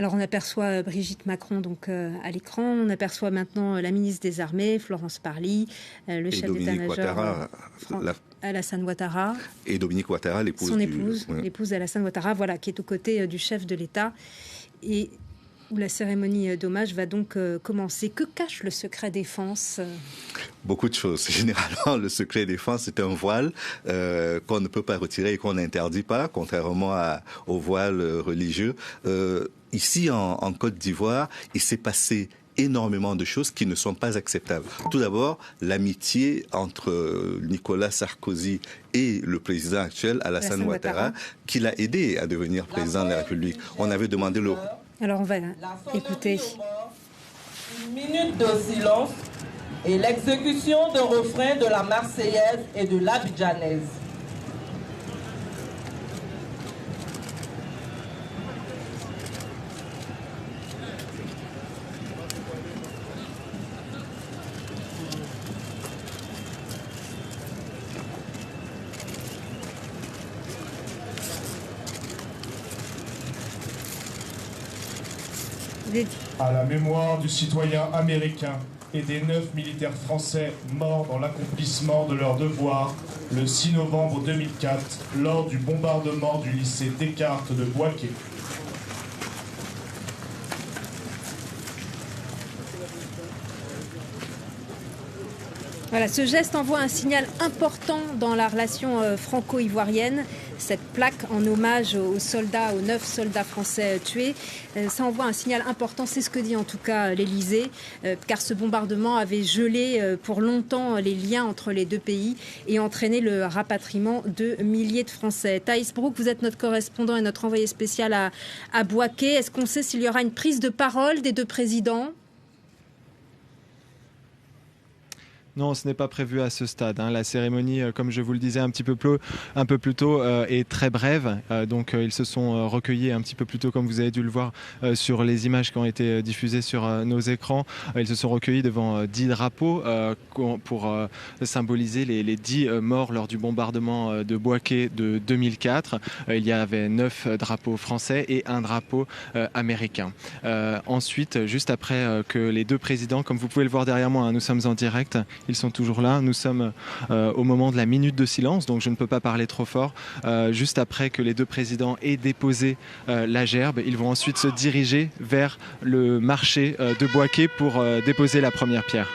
Alors on aperçoit Brigitte Macron donc à l'écran, on aperçoit maintenant la ministre des Armées, Florence Parly, le chef d'état-major Alassane Ouattara. Et Dominique Ouattara, l'épouse. Son épouse, l'épouse d'Alassane Ouattara, voilà, qui est aux côtés du chef de l'État. Et où la cérémonie d'hommage va donc commencer. Que cache le secret défense ? Beaucoup de choses. Généralement, le secret défense, c'est un voile qu'on ne peut pas retirer et qu'on n'interdit pas, contrairement au voile religieux. Ici, en Côte d'Ivoire, il s'est passé énormément de choses qui ne sont pas acceptables. Tout d'abord, l'amitié entre Nicolas Sarkozy et le président actuel, Alassane Ouattara, qui l'a aidé à devenir président de la République. On avait demandé le... Alors on va écouter. Une minute de silence et l'exécution de refrains de la Marseillaise et de l'Abidjanaise. À la mémoire du citoyen américain et des 9 militaires français morts dans l'accomplissement de leur devoir le 6 novembre 2004 lors du bombardement du lycée Descartes de Bouaké. Voilà, ce geste envoie un signal important dans la relation franco-ivoirienne. Cette plaque en hommage aux soldats, aux 9 soldats français tués, ça envoie un signal important. C'est ce que dit en tout cas l'Élysée, car ce bombardement avait gelé pour longtemps les liens entre les deux pays et entraîné le rapatriement de milliers de Français. Thaïs Brook, vous êtes notre correspondant et notre envoyé spécial à Bouaké. Est-ce qu'on sait s'il y aura une prise de parole des deux présidents ? Non, ce n'est pas prévu à ce stade. La cérémonie, comme je vous le disais un peu plus tôt, est très brève. Donc, ils se sont recueillis un petit peu plus tôt, comme vous avez dû le voir sur les images qui ont été diffusées sur nos écrans. Ils se sont recueillis devant 10 drapeaux pour symboliser les 10 morts lors du bombardement de Bouaké de 2004. Il y avait 9 drapeaux français et un drapeau américain. Ensuite, juste après que les deux présidents, comme vous pouvez le voir derrière moi, nous sommes en direct. Ils sont toujours là. Nous sommes au moment de la minute de silence, donc je ne peux pas parler trop fort. Juste après que les deux présidents aient déposé la gerbe, ils vont ensuite se diriger vers le marché de Bouaké pour déposer la première pierre.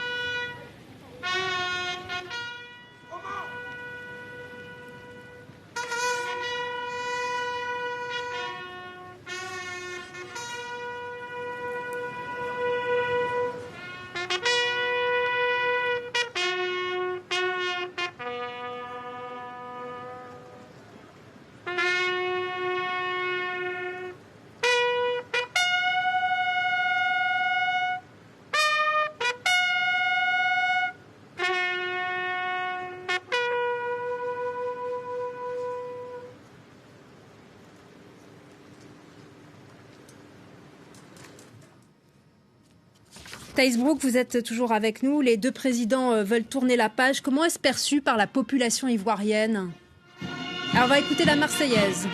Thaïs Brook, vous êtes toujours avec nous. Les deux présidents veulent tourner la page. Comment est-ce perçu par la population ivoirienne ? Alors, on va écouter la Marseillaise.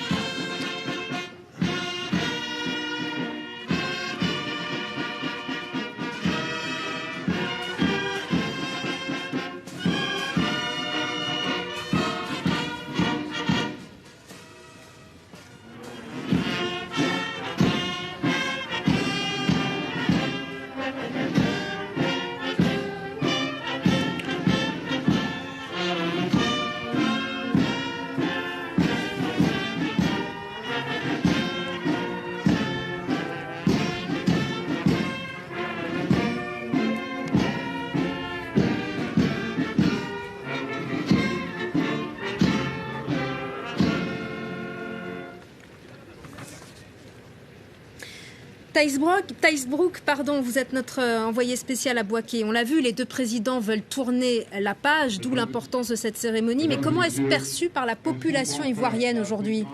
Thaïs Brook, vous êtes notre envoyé spécial à Bouaké. On l'a vu, les deux présidents veulent tourner la page, d'où l'importance de cette cérémonie. Mais comment est-ce perçu par la population ivoirienne aujourd'hui ?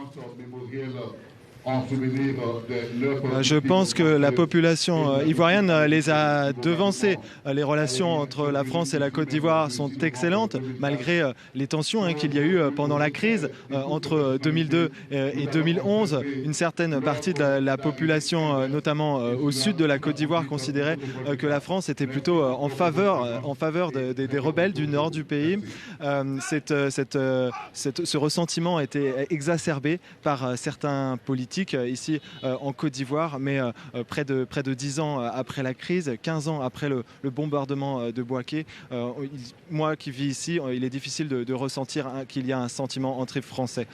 en souvenir de leur... Je pense que la population ivoirienne les a devancés. Les relations entre la France et la Côte d'Ivoire sont excellentes, malgré les tensions qu'il y a eu pendant la crise entre 2002 et 2011. Une certaine partie de la population, notamment au sud de la Côte d'Ivoire, considérait que la France était plutôt en faveur des rebelles du nord du pays. Ce ressentiment a été exacerbé par certains politiques ici en Côte d'Ivoire, mais près de 10 ans après la crise, 15 ans après le bombardement de Bouaké, moi qui vis ici, il est difficile de ressentir qu'il y a un sentiment anti-français.